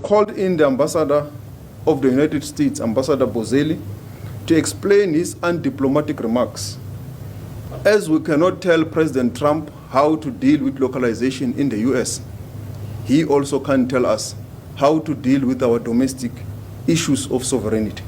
called in the ambassador of the United States, Ambassador Boselli, to explain his undiplomatic remarks. As we cannot tell President Trump how to deal with localization in the US, he also can't tell us how to deal with our domestic issues of sovereignty.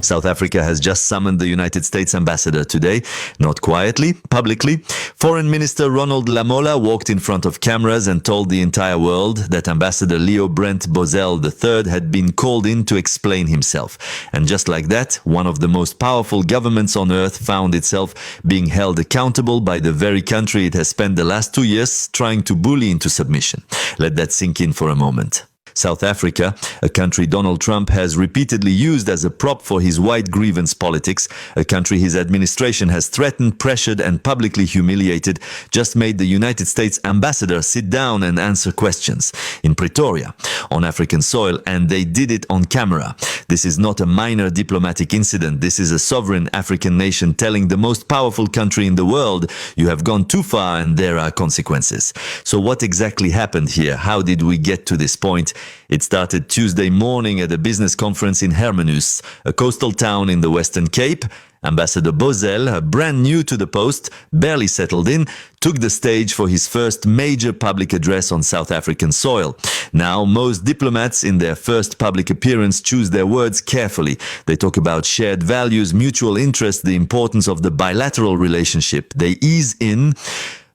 South Africa has just summoned the United States ambassador today, not quietly, publicly. Foreign Minister Ronald Lamola walked in front of cameras and told the entire world that Ambassador Leo Brent Bozell III had been called in to explain himself. And just like that, one of the most powerful governments on earth found itself being held accountable by the very country it has spent the last 2 years trying to bully into submission. Let that sink in for a moment. South Africa, a country Donald Trump has repeatedly used as a prop for his white grievance politics, a country his administration has threatened, pressured and publicly humiliated, just made the United States ambassador sit down and answer questions in Pretoria, on African soil, and they did it on camera. This is not a minor diplomatic incident. This is a sovereign African nation telling the most powerful country in the world, you have gone too far and there are consequences. So what exactly happened here? How did we get to this point? It started Tuesday morning at a business conference in Hermanus, a coastal town in the Western Cape. Ambassador Bozell, brand new to the post, barely settled in, took the stage for his first major public address on South African soil. Now, most diplomats in their first public appearance choose their words carefully. They talk about shared values, mutual interest, the importance of the bilateral relationship. They ease in.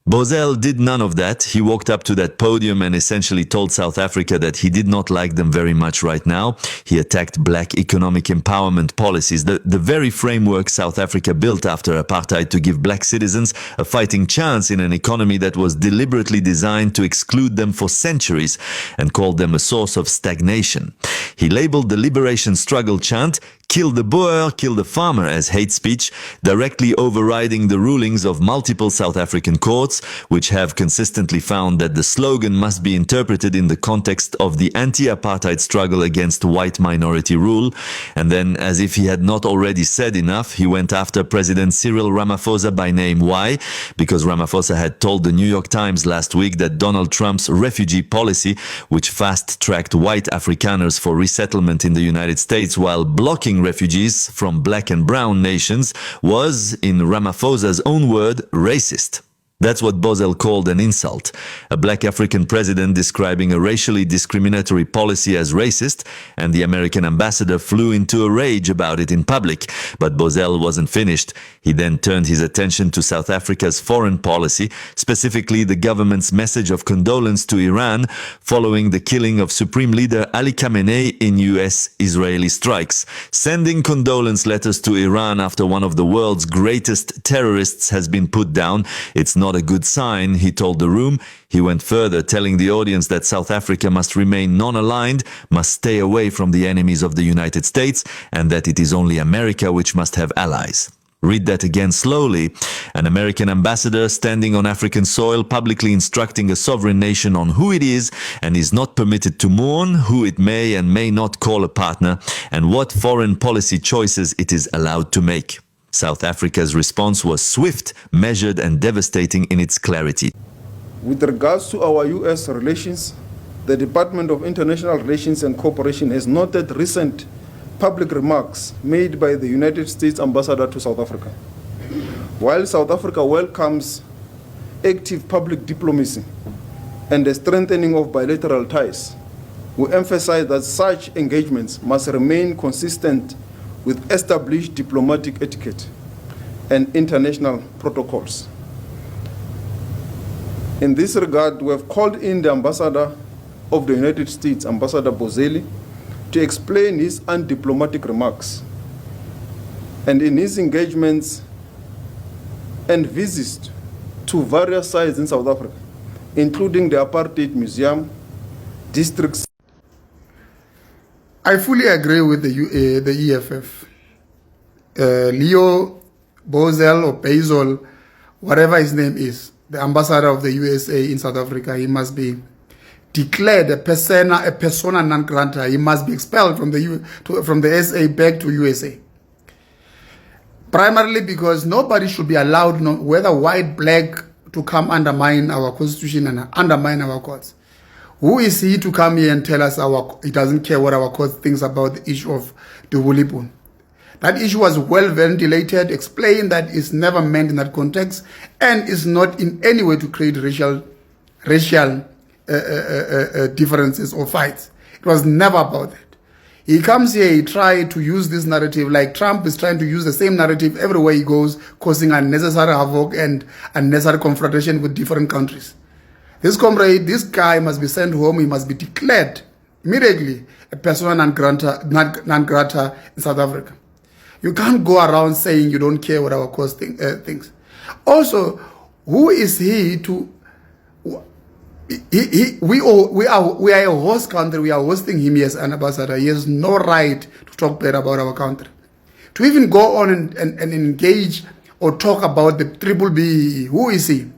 Bozell did none of that. He walked up to that podium and essentially told South Africa that he did not like them very much right now. He attacked black economic empowerment policies, the very framework South Africa built after apartheid to give black citizens a fighting chance in an economy that was deliberately designed to exclude them for centuries, and called them a source of stagnation. He labeled the liberation struggle chant "Kill the Boer, kill the farmer" as hate speech, directly overriding the rulings of multiple South African courts, which have consistently found that the slogan must be interpreted in the context of the anti-apartheid struggle against white minority rule. And then, as if he had not already said enough, he went after President Cyril Ramaphosa by name. Why? Because Ramaphosa had told the New York Times last week that Donald Trump's refugee policy, which fast-tracked white Afrikaners for resettlement in the United States while blocking refugees from black and brown nations, was, in Ramaphosa's own word, racist. That's what Bozell called an insult. A black African president describing a racially discriminatory policy as racist, and the American ambassador flew into a rage about it in public. But Bozell wasn't finished. He then turned his attention to South Africa's foreign policy, specifically the government's message of condolence to Iran following the killing of Supreme Leader Ali Khamenei in US-Israeli strikes. Sending condolence letters to Iran after one of the world's greatest terrorists has been put down. It's not a good sign, he told the room. He went further, telling the audience that South Africa must remain non-aligned, must stay away from the enemies of the United States, and that it is only America which must have allies. Read that again slowly. An American ambassador standing on African soil publicly instructing a sovereign nation on who it is and is not permitted to mourn, who it may and may not call a partner, and what foreign policy choices it is allowed to make. South Africa's response was swift, measured and devastating in its clarity. With regards to our US relations, the Department of International Relations and Cooperation has noted recent public remarks made by the United States ambassador to South Africa. While South Africa welcomes active public diplomacy and the strengthening of bilateral ties, we emphasize that such engagements must remain consistent with established diplomatic etiquette and international protocols. In this regard, we have called in the ambassador of the United States, Ambassador Boselli, to explain his undiplomatic remarks. And in his engagements and visits to various sites in South Africa, including the Apartheid Museum, districts. I fully agree with the EFF. Leo Bozell or Basil, whatever his name is, the ambassador of the USA in South Africa, he must be declared a persona non grata. He must be expelled from the SA back to USA. Primarily because nobody should be allowed, whether white, black, to come undermine our constitution and undermine our courts. Who is he to come here and tell us he doesn't care what our court thinks about the issue of the Hulipun? That issue was well ventilated, explained that it's never meant in that context and is not in any way to create racial differences or fights. It was never about that. He comes here, he tried to use this narrative like Trump is trying to use the same narrative everywhere he goes, causing unnecessary havoc and unnecessary confrontation with different countries. This comrade, this guy must be sent home. He must be declared immediately a persona non grata in South Africa. You can't go around saying you don't care what our cause thinks. Also, who is he to... We are a host country. We are hosting him as an ambassador. He has no right to talk bad about our country. To even go on and engage or talk about the BBBEE, who is he?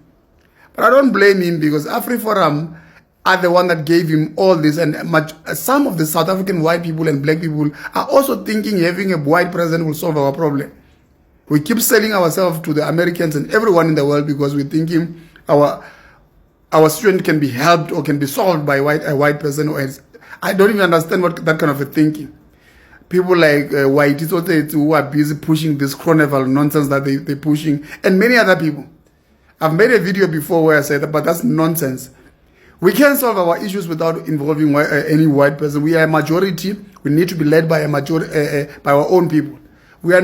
But I don't blame him because AfriForum are the one that gave him all this, and some of the South African white people and black people are also thinking having a white president will solve our problem. We keep selling ourselves to the Americans and everyone in the world because we're thinking our student can be helped or can be solved by a white person. I don't even understand that kind of a thinking. People like White who are busy pushing this Cronenberg nonsense that they're pushing, and many other people. I've made a video before where I said that, but that's nonsense. We can't solve our issues without involving any white person. We are a majority. We need to be led by by our own people. We are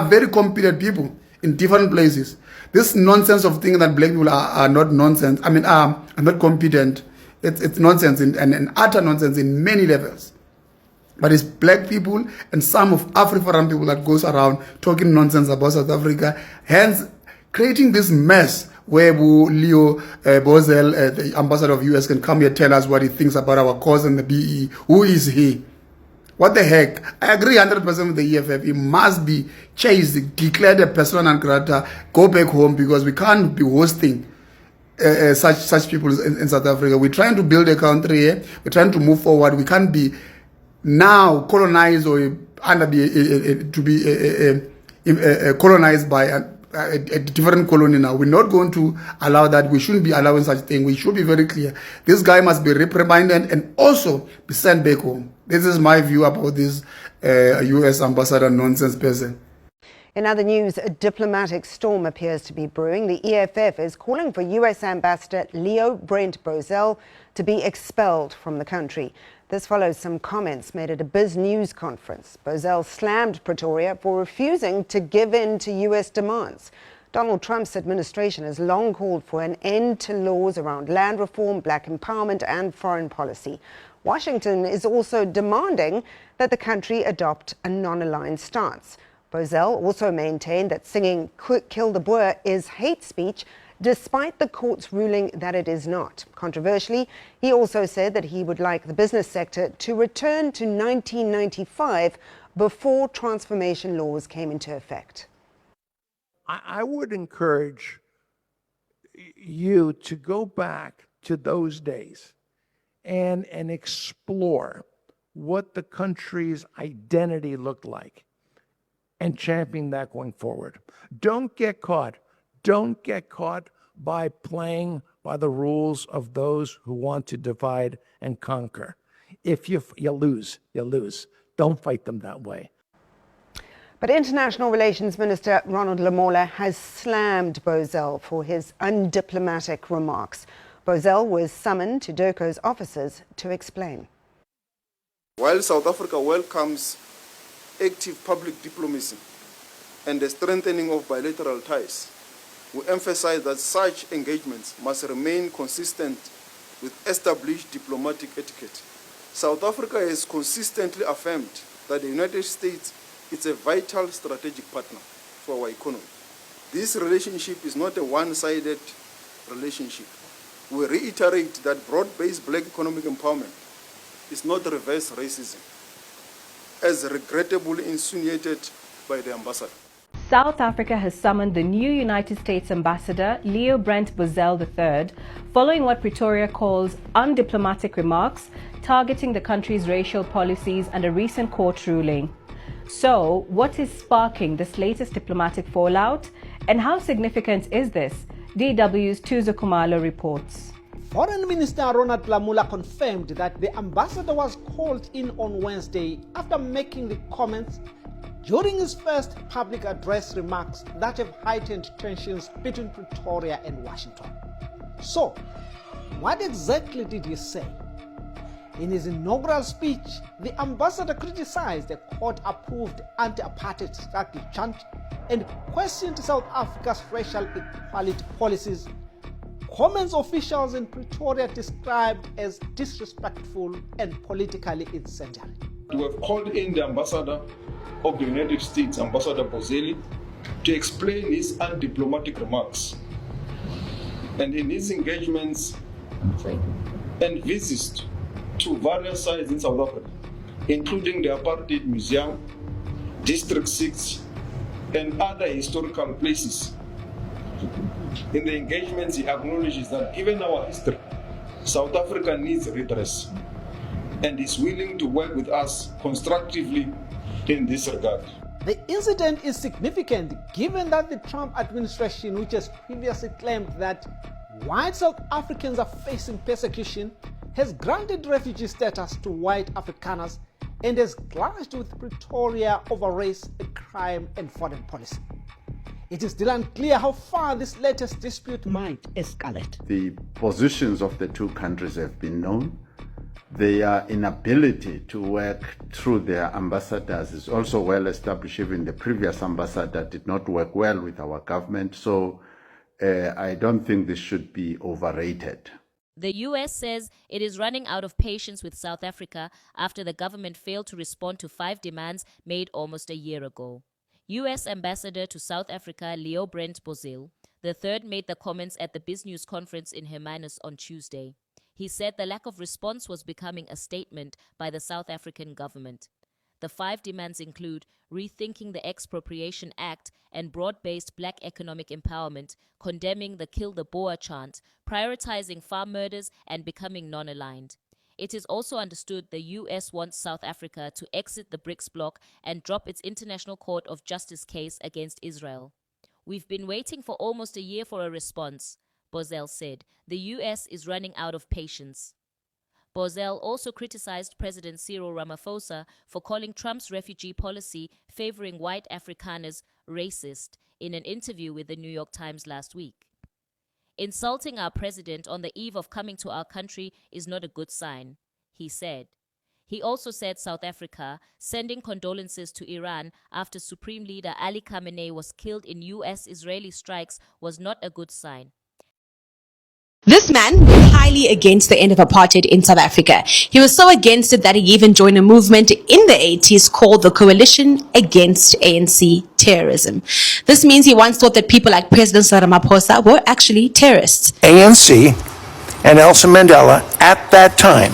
very competent people in different places. This nonsense of thinking that black people are not nonsense, are not competent, it's nonsense and utter nonsense in many levels. But it's black people and some of AfriForum people that goes around talking nonsense about South Africa, hence creating this mess where Leo Bozell, the ambassador of US, can come here and tell us what he thinks about our cause and the BE. Who is he? What the heck? I agree 100% with the EFF. He must be chased, declared a persona non grata, go back home, because we can't be hosting such people in South Africa. We're trying to build a country here. We're trying to move forward. We can't be now colonized or colonized by a different colony now. We're not going to allow that. We shouldn't be allowing such thing. We should be very clear. This guy must be reprimanded and also be sent back home. This is my view about this US ambassador nonsense person. In other news, a diplomatic storm appears to be brewing. The EFF is calling for US Ambassador Leo Brent Bozell to be expelled from the country. This follows some comments made at a BizNews conference. Bozell slammed Pretoria for refusing to give in to US demands. Donald Trump's administration has long called for an end to laws around land reform, black empowerment and foreign policy. Washington is also demanding that the country adopt a non-aligned stance. Bozell also maintained that singing "Kill the Boer" is hate speech, despite the court's ruling that it is not. Controversially, he also said that he would like the business sector to return to 1995, before transformation laws came into effect. I would encourage you to go back to those days and explore what the country's identity looked like and champion that going forward. Don't get caught. Don't get caught by playing by the rules of those who want to divide and conquer. If you lose, you lose. Don't fight them that way. But International Relations Minister Ronald Lamola has slammed Bozell for his undiplomatic remarks. Bozell was summoned to DIRCO's offices to explain. While South Africa welcomes active public diplomacy and the strengthening of bilateral ties, we emphasize that such engagements must remain consistent with established diplomatic etiquette. South Africa has consistently affirmed that the United States is a vital strategic partner for our economy. This relationship is not a one-sided relationship. We reiterate that broad-based black economic empowerment is not reverse racism, as regrettably insinuated by the ambassador. South Africa has summoned the new United States Ambassador, Leo Brent Bozell III, following what Pretoria calls undiplomatic remarks targeting the country's racial policies and a recent court ruling. So, what is sparking this latest diplomatic fallout, and how significant is this? DW's Tuzo Kumalo reports. Foreign Minister Ronald Lamola confirmed that the ambassador was called in on Wednesday after making the comments during his first public address remarks that have heightened tensions between Pretoria and Washington. So, what exactly did he say? In his inaugural speech, the ambassador criticized the court-approved anti-apartheid struggle chant and questioned South Africa's racial equality policies, comments officials in Pretoria described as disrespectful and politically incendiary. We have called in the ambassador of the United States, Ambassador Boselli, to explain his undiplomatic remarks. And in his engagements and visits to various sites in South Africa, including the Apartheid Museum, District 6, and other historical places. In the engagements, he acknowledges that given our history, South Africa needs redress and is willing to work with us constructively in this regard. The incident is significant given that the Trump administration, which has previously claimed that white South Africans are facing persecution, has granted refugee status to white Afrikaners and has clashed with Pretoria over race, crime, and foreign policy. It is still unclear how far this latest dispute might escalate. The positions of the two countries have been known. Their inability to work through their ambassadors is also well established. Even the previous ambassador did not work well with our government. So I don't think this should be overrated. The U.S. says it is running out of patience with South Africa after the government failed to respond to 5 demands made almost a year ago. U.S. Ambassador to South Africa Leo Brent Bozell III made the comments at the BizNews conference in Hermanus on Tuesday. He said the lack of response was becoming a statement by the South African government. The 5 demands include rethinking the Expropriation Act and broad-based black economic empowerment, condemning the Kill the Boer chant, prioritizing farm murders, and becoming non-aligned. It is also understood the U.S. wants South Africa to exit the BRICS bloc and drop its International Court of Justice case against Israel. We've been waiting for almost a year for a response, Bozell said. The U.S. is running out of patience. Bozell also criticized President Cyril Ramaphosa for calling Trump's refugee policy favoring white Afrikaners racist in an interview with the New York Times last week. Insulting our president on the eve of coming to our country is not a good sign, he said. He also said South Africa, sending condolences to Iran after Supreme Leader Ali Khamenei was killed in U.S.-Israeli strikes, was not a good sign. This man was highly against the end of apartheid in South Africa. He was so against it that he even joined a movement in the 80s called the Coalition Against ANC Terrorism. This means he once thought that people like President Cyril Ramaphosa were actually terrorists. ANC and Nelson Mandela at that time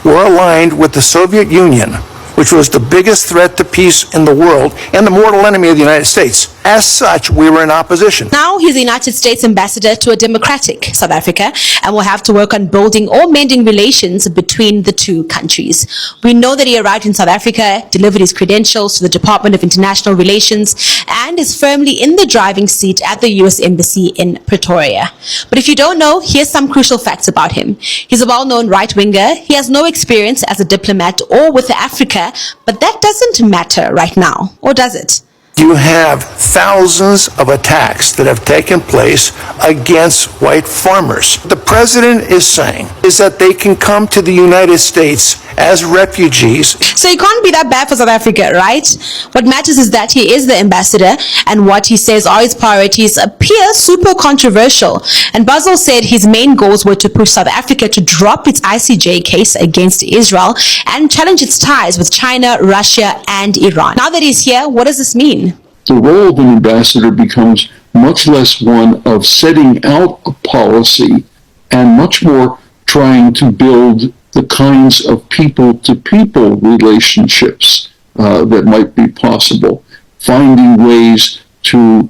were aligned with the Soviet Union, which was the biggest threat to peace in the world and the mortal enemy of the United States. As such, we were in opposition. Now he's the United States ambassador to a democratic South Africa and will have to work on building or mending relations between the two countries. We know that he arrived in South Africa, delivered his credentials to the Department of International Relations, and is firmly in the driving seat at the U.S. Embassy in Pretoria. But if you don't know, here's some crucial facts about him. He's a well-known right-winger. He has no experience as a diplomat or with Africa, but that doesn't matter right now, or does it? You have thousands of attacks that have taken place against white farmers. What the president is saying is that they can come to the United States as refugees. So it can't be that bad for South Africa, right? What matters is that he is the ambassador, and what he says are his priorities appear super controversial. And Bozell said his main goals were to push South Africa to drop its ICJ case against Israel and challenge its ties with China, Russia, and Iran. Now that he's here, what does this mean? The role of an ambassador becomes much less one of setting out a policy and much more trying to build the kinds of people-to-people relationships that might be possible, finding ways to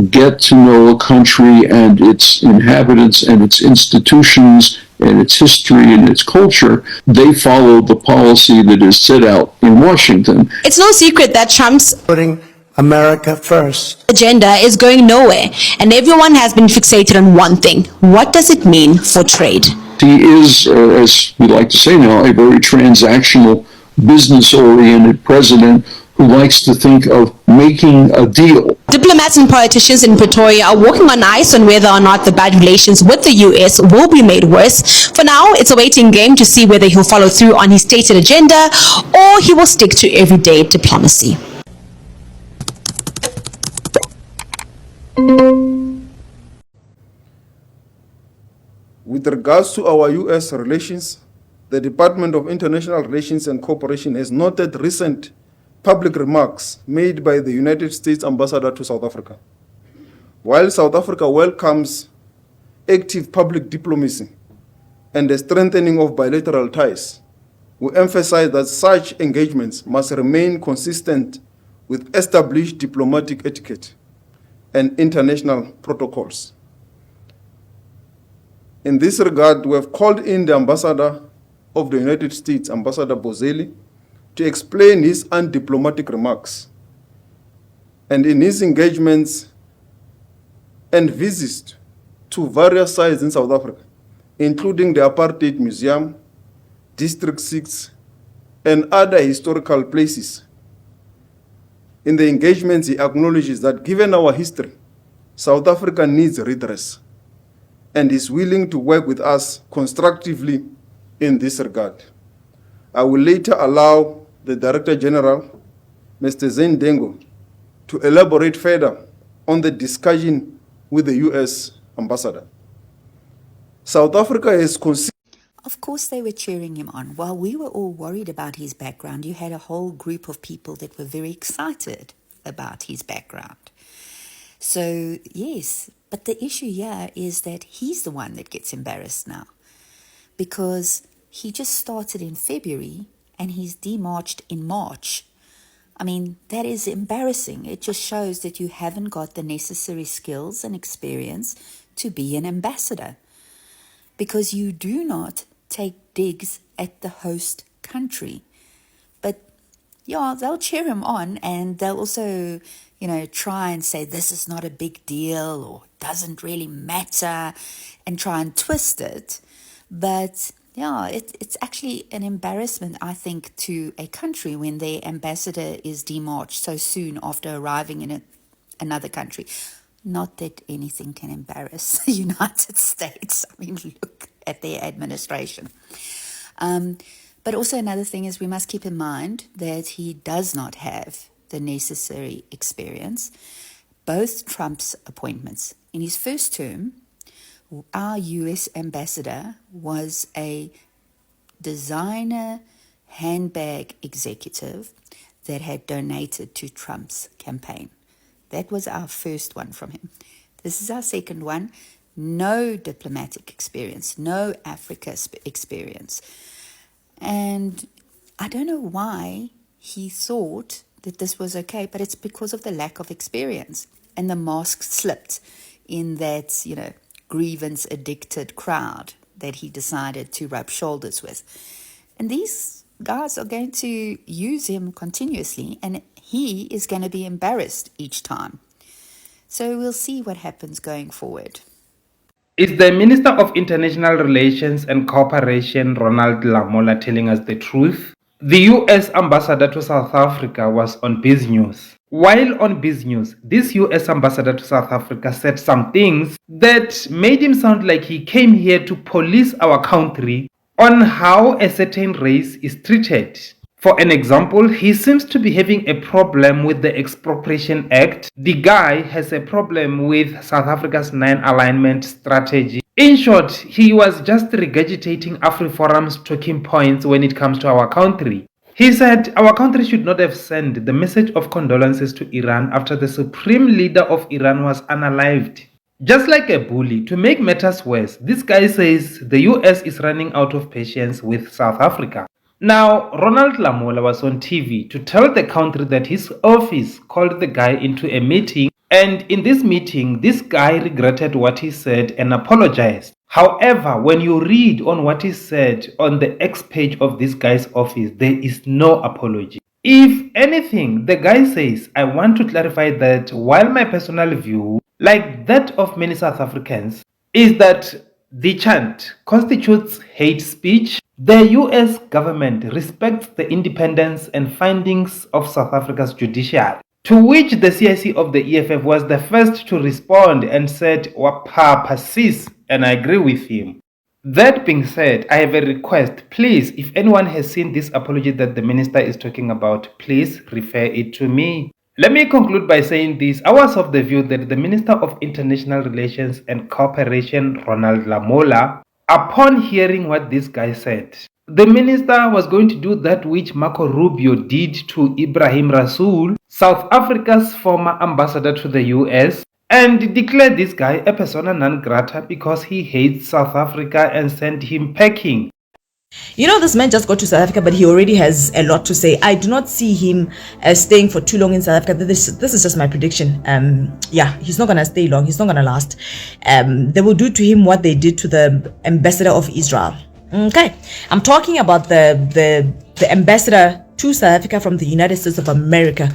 get to know a country and its inhabitants and its institutions and its history and its culture. They follow the policy that is set out in Washington. It's no secret that Trump's Putting America first. Agenda is going nowhere, and everyone has been fixated on one thing. What does it mean for trade? He is, as we like to say now, a very transactional, business-oriented president who likes to think of making a deal. Diplomats and politicians in Pretoria are walking on ice on whether or not the bad relations with the US will be made worse. For now, it's a waiting game to see whether he'll follow through on his stated agenda or he will stick to everyday diplomacy. With regards to our US relations, the Department of International Relations and Cooperation has noted recent public remarks made by the United States Ambassador to South Africa. While South Africa welcomes active public diplomacy and the strengthening of bilateral ties, we emphasize that such engagements must remain consistent with established diplomatic etiquette and international protocols. In this regard, we have called in the Ambassador of the United States, Ambassador Boselli, to explain his undiplomatic remarks. And in his engagements and visits to various sites in South Africa, including the Apartheid Museum, District 6, and other historical places. In the engagements, he acknowledges that given our history, South Africa needs redress and is willing to work with us constructively in this regard. I will later allow the Director General, Mr. Zane Dengo, to elaborate further on the discussion with the US Ambassador. South Africa has considered. Of course, they were cheering him on. While we were all worried about his background, you had a whole group of people that were very excited about his background. So, yes, but the issue here is that he's the one that gets embarrassed now because he just started in February and he's demarched in March. I mean, that is embarrassing. It just shows that you haven't got the necessary skills and experience to be an ambassador because you do not take digs at the host country. But yeah, they'll cheer him on and they'll also, try and say this is not a big deal or doesn't really matter and try and twist it. But yeah, it's actually an embarrassment, I think, to a country when their ambassador is demarched so soon after arriving in another country. Not that anything can embarrass the United States. I mean, look at their administration. But also another thing is we must keep in mind that he does not have the necessary experience. Both Trump's appointments. In his first term, our US ambassador was a designer handbag executive that had donated to Trump's campaign. That was our first one from him. This is our second one. No diplomatic experience, no Africa experience. And I don't know why he thought that this was okay, but it's because of the lack of experience. And the mask slipped in that, grievance-addicted crowd that he decided to rub shoulders with. And these guys are going to use him continuously, and he is going to be embarrassed each time. So we'll see what happens going forward. Is the Minister of International Relations and Cooperation, Ronald Lamola, telling us the truth? The US Ambassador to South Africa was on BizNews. While on BizNews, this US Ambassador to South Africa said some things that made him sound like he came here to police our country on how a certain race is treated. For an example, he seems to be having a problem with the Expropriation Act. The guy has a problem with South Africa's 9-alignment strategy. In short, he was just regurgitating AfriForum's talking points when it comes to our country. He said our country should not have sent the message of condolences to Iran after the supreme leader of Iran was unalived. Just like a bully, to make matters worse, this guy says the US is running out of patience with South Africa. Now, Ronald Lamola was on TV to tell the country that his office called the guy into a meeting, and in this meeting, this guy regretted what he said and apologized. However, when you read on what he said on the X page of this guy's office, there is no apology. If anything the guy says, I want to clarify that while my personal view, like that of many South Africans, is that the chant constitutes hate speech, the US government respects the independence and findings of South Africa's judiciary. To which the CIC of the EFF was the first to respond and said, Wapa sis, and I agree with him. That being said, I have a request. Please, if anyone has seen this apology that the minister is talking about, please refer it to me. Let me conclude by saying this. I was of the view that the Minister of International Relations and Cooperation, Ronald Lamola, upon hearing what this guy said, the minister was going to do that which Marco Rubio did to Ibrahim Rasool, South Africa's former ambassador to the US, and declare this guy a persona non grata because he hates South Africa and sent him packing. You know, this man just got to South Africa, but he already has a lot to say. I do not see him staying for too long in South Africa. This is just my prediction. Yeah, he's not gonna stay long. He's not gonna last. They will do to him what they did to the ambassador of Israel. Okay, I'm talking about the ambassador to South Africa from the United States of America,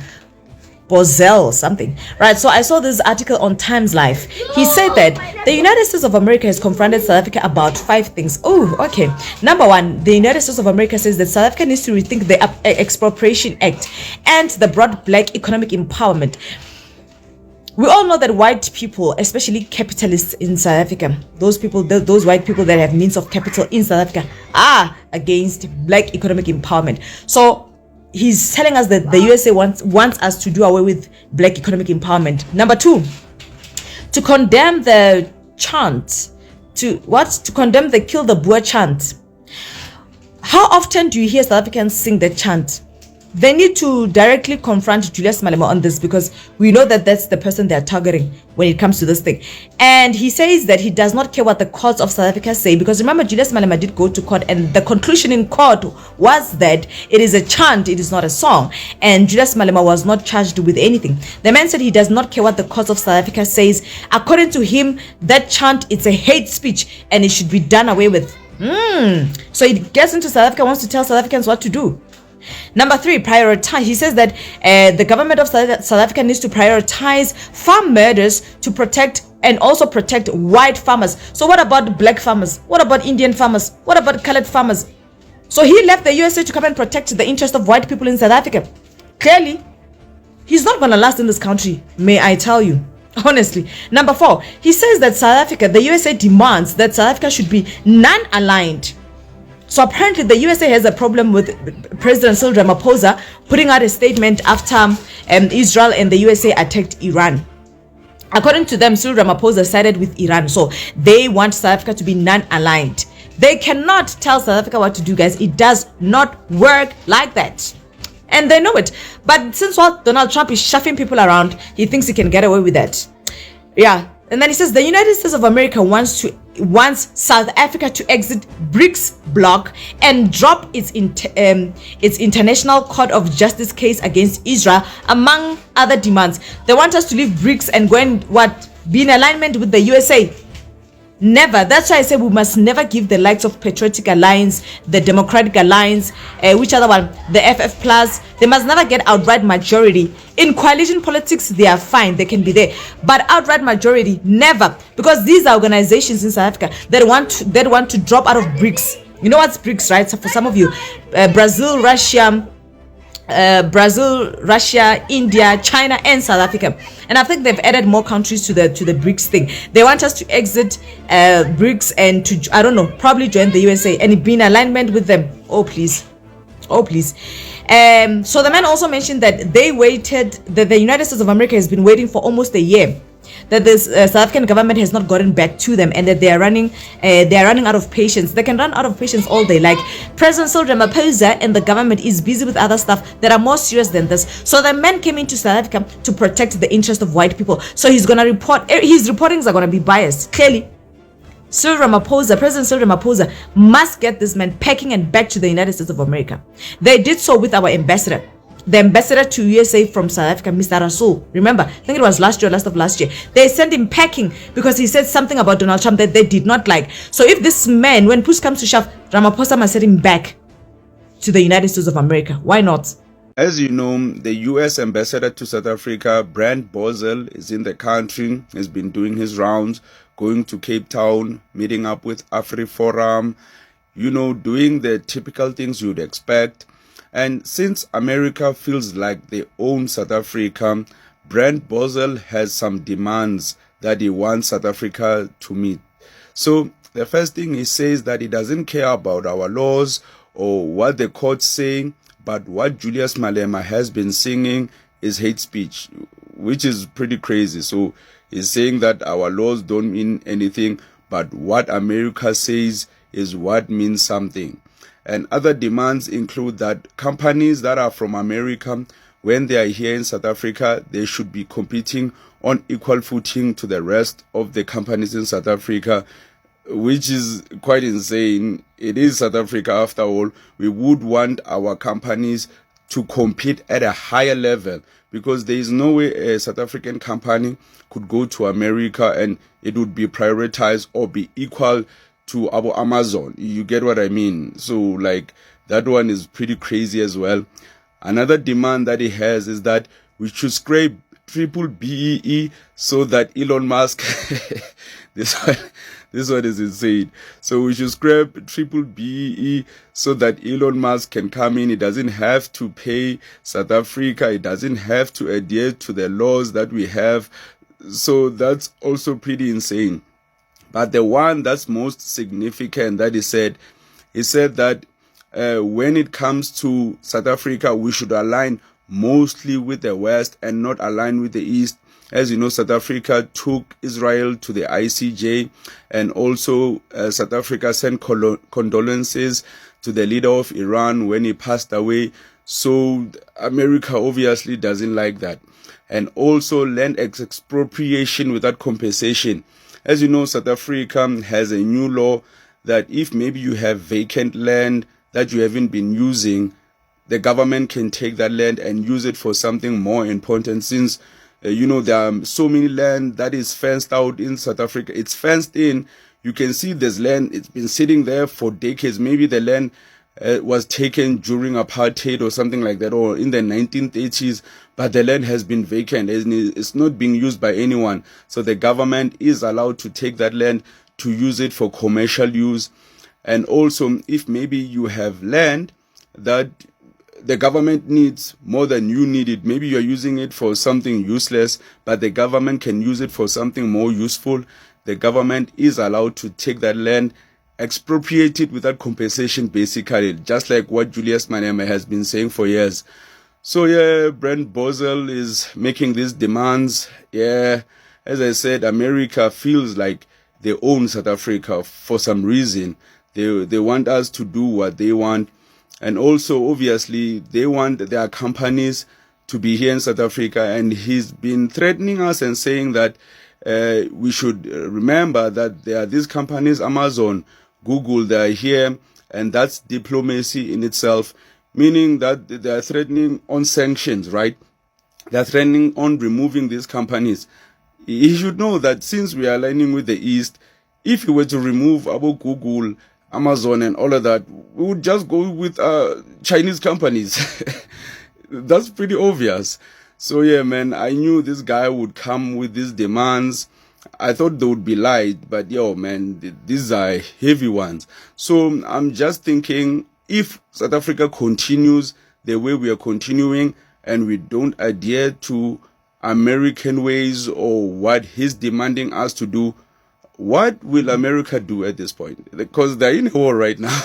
Bozell something, right? So I saw this article on Times Live. He said that the United States of America has confronted South Africa about 5 things. Oh, okay. Number 1, the United States of America says that South Africa needs to rethink the Expropriation Act and the broad black economic empowerment. We all know that white people, especially capitalists in South Africa, those white people that have means of capital in South Africa, are against black economic empowerment. So he's telling us that the USA wants us to do away with black economic empowerment. Number 2, to condemn the chant, to condemn the kill the Boer chant. How often do you hear South Africans sing that chant? They need to directly confront Julius Malema on this, because we know that that's the person they're targeting when it comes to this thing. And he says that he does not care what the courts of South Africa say, because remember, Julius Malema did go to court, and the conclusion in court was that it is a chant, it is not a song, and Julius Malema was not charged with anything. The man said he does not care what the courts of South Africa says. According to him, that chant, it's a hate speech and it should be done away with. So he gets into South Africa, wants to tell South Africans what to do. Number 3, prioritize. He says that the government of South Africa needs to prioritize farm murders to protect and also protect white farmers. So what about black farmers? What about Indian farmers? What about colored farmers? So he left the USA to come and protect the interest of white people in South Africa. Clearly, he's not going to last in this country, may I tell you. Honestly. Number 4, he says that South Africa, the USA demands that South Africa should be non-aligned. So apparently the USA has a problem with President Cyril Ramaphosa putting out a statement after Israel and the USA attacked Iran. According to them, Cyril Ramaphosa sided with Iran. So they want South Africa to be non-aligned. They cannot tell South Africa what to do, guys. It does not work like that. And they know it. But since Donald Trump is shuffling people around, he thinks he can get away with that. Yeah. And then he says the United States of America wants South Africa to exit BRICS bloc and drop its International Court of Justice case against Israel, among other demands. They want us to leave BRICS and go and be in alignment with the USA. Never. That's why I say we must never give the likes of Patriotic Alliance, the Democratic Alliance, which other one? The FF Plus. They must never get outright majority. In coalition politics, they are fine. They can be there. But outright majority, never. Because these are organizations in South Africa that want to drop out of BRICS. You know what's BRICS, right? So for some of you, Brazil, Russia, India, China, and South Africa. And I think they've added more countries to the BRICS thing. They want us to exit BRICS and to, I don't know, probably join the USA and be in alignment with them. Oh please. So the man also mentioned that the United States of America has been waiting for almost a year, that the South African government has not gotten back to them, and that they are running out of patience. They can run out of patience all day. Like President Cyril Ramaphosa and the government is busy with other stuff that are more serious than this. So the man came into South Africa to protect the interest of white people. So he's gonna report. His reportings are gonna be biased. Clearly, President Cyril Ramaphosa must get this man packing and back to the United States of America. They did so with our ambassador. The ambassador to USA from South Africa, Mr. Rasool. Remember, I think it was last of last year. They sent him packing because he said something about Donald Trump that they did not like. So if this man, when push comes to shove, Ramaphosa must send him back to the United States of America. Why not? As you know, the U.S. ambassador to South Africa, Brent Bozell, is in the country, has been doing his rounds, going to Cape Town, meeting up with AfriForum, doing the typical things you'd expect. And since America feels like they own South Africa, Brent Bozell has some demands that he wants South Africa to meet. So the first thing he says that he doesn't care about our laws or what the court's saying, but what Julius Malema has been singing is hate speech, which is pretty crazy. So he's saying that our laws don't mean anything, but what America says is what means something. And other demands include that companies that are from America, when they are here in South Africa, they should be competing on equal footing to the rest of the companies in South Africa, which is quite insane. It is South Africa after all. We would want our companies to compete at a higher level, because there is no way a South African company could go to America and it would be prioritized or be equal to our Amazon. You get what I mean? So like that one is pretty crazy as well. Another demand that he has is that we should scrape triple BEE so that Elon Musk this one is insane. So we should scrap triple BEE so that Elon Musk can come in. He doesn't have to pay South Africa. He doesn't have to adhere to the laws that we have. So that's also pretty insane. But the one that's most significant that he said that when it comes to South Africa, we should align mostly with the West and not align with the East. As you know, South Africa took Israel to the ICJ, and also South Africa sent condolences to the leader of Iran when he passed away. So America obviously doesn't like that. And also land expropriation without compensation. As you know, South Africa has a new law that if maybe you have vacant land that you haven't been using, the government can take that land and use it for something more important, since there are so many land that is fenced out in South Africa. It's fenced in. You can see there's land. It's been sitting there for decades. Maybe the land was taken during apartheid or something like that, or in the 1930s, but the land has been vacant. It's not being used by anyone. So the government is allowed to take that land to use it for commercial use. And also, if maybe you have land that the government needs more than you need it, maybe you're using it for something useless, but the government can use it for something more useful, the government is allowed to take that land, expropriate it without compensation, basically, just like what Julius Malema has been saying for years. So yeah, Brent Bozell is making these demands. Yeah, as I said, America feels like they own South Africa for some reason. They want us to do what they want. And also, obviously, they want their companies to be here in South Africa. And he's been threatening us and saying that we should remember that there are these companies, Amazon, Google, they are here. And that's diplomacy in itself, meaning that they are threatening on sanctions, right? They're threatening on removing these companies. He should know that since we are aligning with the East, if he were to remove our Google, Amazon and all of that, we would just go with Chinese companies. That's pretty obvious. So yeah, man, I knew this guy would come with these demands. I thought they would be light, but yo, man, these are heavy ones. So I'm just thinking, if South Africa continues the way we are continuing and we don't adhere to American ways or what he's demanding us to do, what will America do at this point? Because they're in a war right now.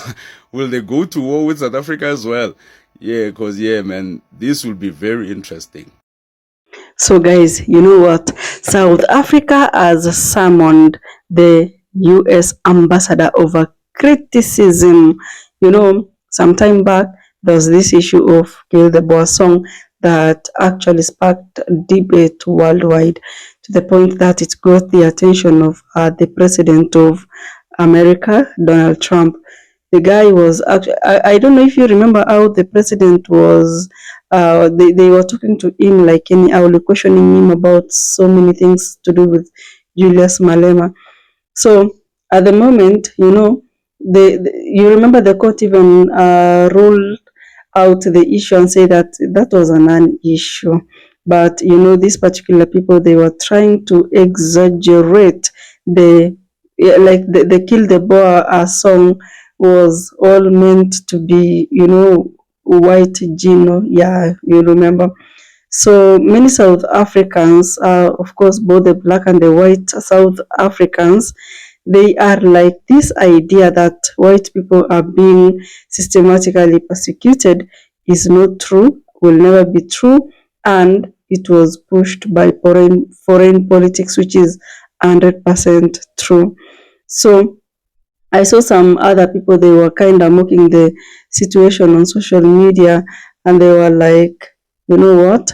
Will they go to war with South Africa as well? Yeah, because, yeah, man, this will be very interesting. So, guys, you know what? South Africa has summoned the U.S. ambassador over criticism. You know, some time back, there was this issue of Kill the Boer song that actually sparked debate worldwide, to the point that it got the attention of the president of America, Donald Trump. The guy was actually, I don't know if you remember how the president was, they were talking to him like anyhow, questioning him about so many things to do with Julius Malema. So at the moment, you know, you remember the court even ruled out the issue and say that that was a non-issue. But these particular people, they were trying to exaggerate the the Kill the Boer song was all meant to be, white Gino. Yeah, you remember. So many South Africans, of course, both the black and the white South Africans, they are like this idea that white people are being systematically persecuted is not true, will never be true, and it was pushed by foreign politics, which is 100% true. So I saw some other people, they were kind of mocking the situation on social media, and they were like, you know what?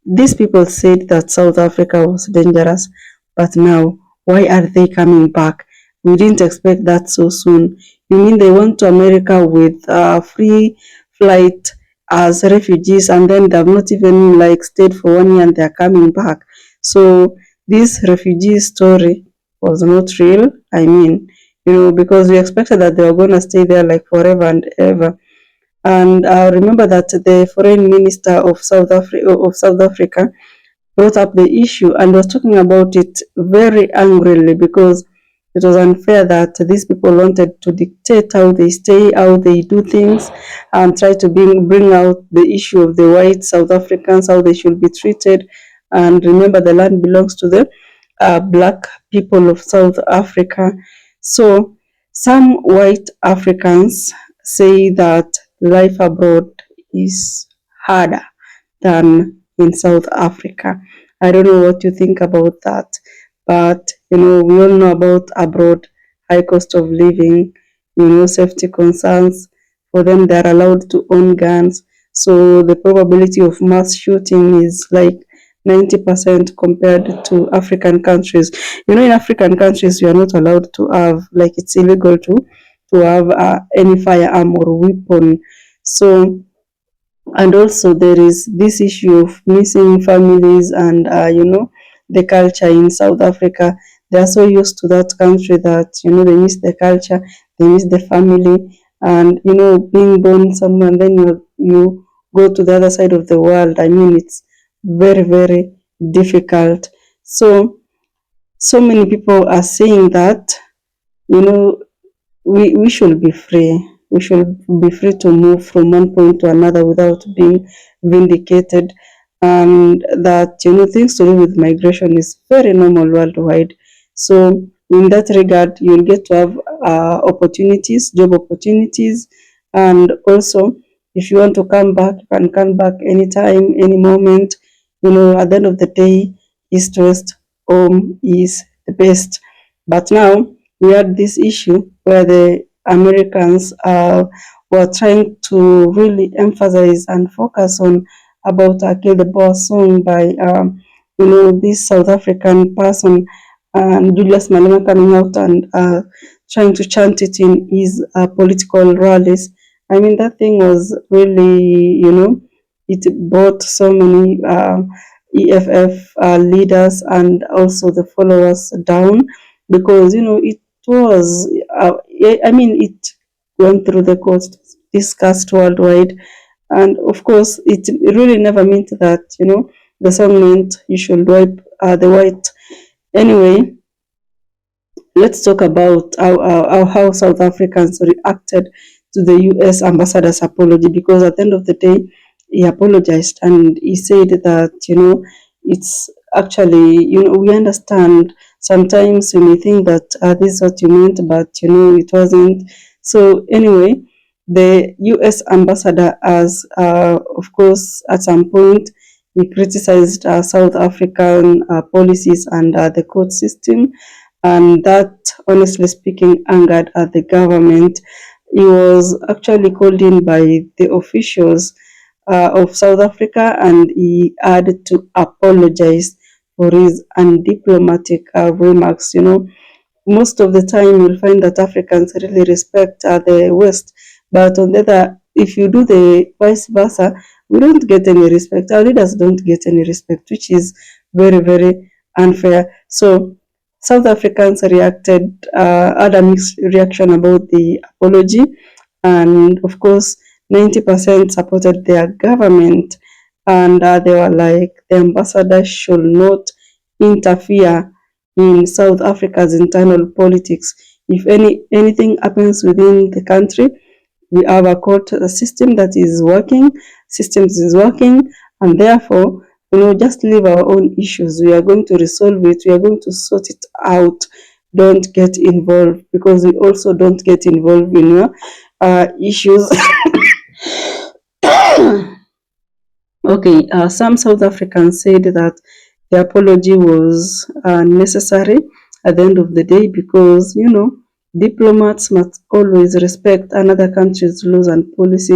These people said that South Africa was dangerous, but now, why are they coming back? We didn't expect that so soon. You mean they went to America with free flight as refugees, and then they've not even stayed for 1 year and they're coming back? So this refugee story was not real. I mean, because we expected that they were going to stay there forever and ever. And I remember that the foreign minister of South Africa brought up the issue and was talking about it very angrily, because it was unfair that these people wanted to dictate how they stay, how they do things, and try to bring out the issue of the white South Africans, how they should be treated. And remember, the land belongs to the black people of South Africa. So some white Africans say that life abroad is harder than in South Africa. I don't know what you think about that, but we all know about abroad, high cost of living, safety concerns. For them, they're allowed to own guns, so the probability of mass shooting is 90% compared to African countries. In African countries, you are not allowed to have, it's illegal to have any firearm or weapon. So, and also there is this issue of missing families, and the culture in South Africa. They are so used to that country that they miss the culture, they miss the family, and being born somewhere and then you go to the other side of the world. I mean, it's very, very difficult. So many people are saying that we should be free. We should be free to move from one point to another without being vindicated, and that things to do with migration is very normal worldwide. So in that regard, you'll get to have opportunities, job opportunities, and also if you want to come back, you can come back anytime, any moment. At the end of the day, East West home is the best. But now we had this issue where the Americans were trying to really emphasize and focus on about Kill the Boer song by this South African person, and Julius Malema coming out and trying to chant it in his political rallies. I mean, that thing was really, it brought so many EFF leaders and also the followers down, because it was, it went through the court, discussed worldwide, and of course it really never meant that the song meant you should wipe the white. Anyway, let's talk about how South Africans reacted to the US ambassador's apology, because at the end of the day, he apologized and he said that it's actually, we understand sometimes you may think that this is what you meant, but it wasn't. So anyway, the US ambassador has of course at some point he criticized South African policies and the court system, and that, honestly speaking, angered the government. He was actually called in by the officials of South Africa, and he had to apologize for his undiplomatic remarks. Most of the time you'll find that Africans really respect the West, but on the other, if you do the vice versa, we don't get any respect. Our leaders don't get any respect, which is very, very unfair. So South Africans reacted, had a mixed reaction about the apology, and of course 90% supported their government, and they were like, the ambassador should not interfere in South Africa's internal politics. If anything happens within the country, we have a court system that is working, and therefore, just leave our own issues. We are going to resolve it. We are going to sort it out. Don't get involved, because we also don't get involved in your issues. Okay, some South Africans said that the apology was necessary at the end of the day, because diplomats must always respect another country's laws and policy.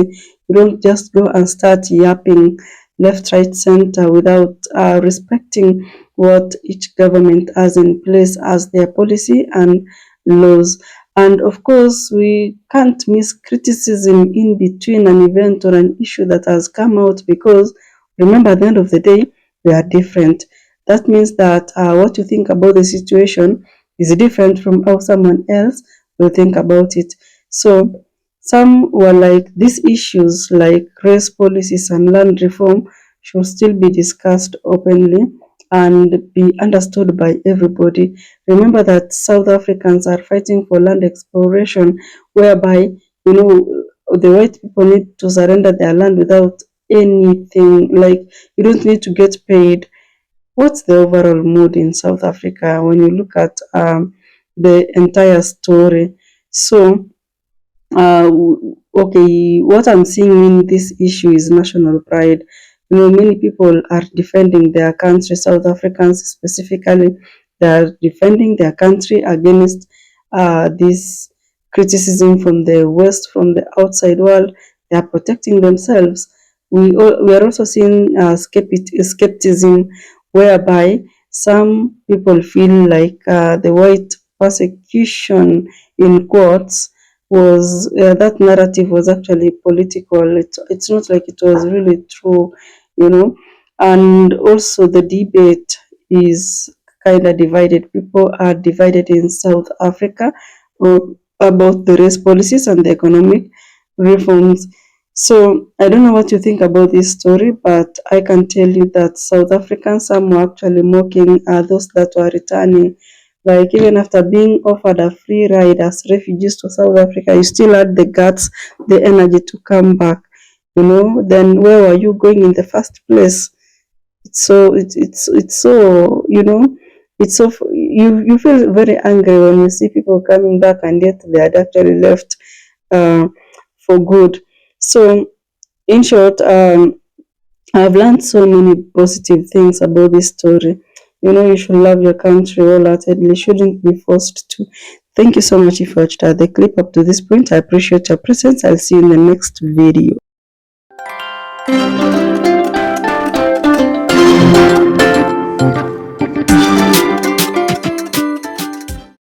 You don't just go and start yapping left, right, center without respecting what each government has in place as their policy and laws. And of course, we can't miss criticism in between an event or an issue that has come out, because remember, at the end of the day, we are different. That means that what you think about the situation is different from how someone else will think about it. So some were like, these issues like race policies and land reform should still be discussed openly and be understood by everybody. Remember that South Africans are fighting for land exploration, whereby the white people need to surrender their land without anything. Like, you don't need to get paid. What's the overall mood in South Africa when you look at the entire story? So okay, what I'm seeing in this issue is national pride. Many people are defending their country. South Africans specifically, they are defending their country against this criticism from the West, from the outside world. They are protecting themselves. We are also seeing skepticism, whereby some people feel like the white persecution, in quotes, was that narrative was actually political. It's not like it was really true, and also the debate is kind of divided. People are divided in South Africa about the race policies and the economic reforms. So I don't know what you think about this story, but I can tell you that South Africans, some were actually mocking those that were returning. Like, even after being offered a free ride as refugees to South Africa, you still had the guts, the energy to come back. Then where were you going in the first place? It's so you feel very angry when you see people coming back, and yet they had actually left for good. So in short, I've learned so many positive things about this story. You should love your country wholeheartedly, shouldn't be forced to. Thank you so much if you watched the clip up to this point. I appreciate your presence. I'll see you in the next video.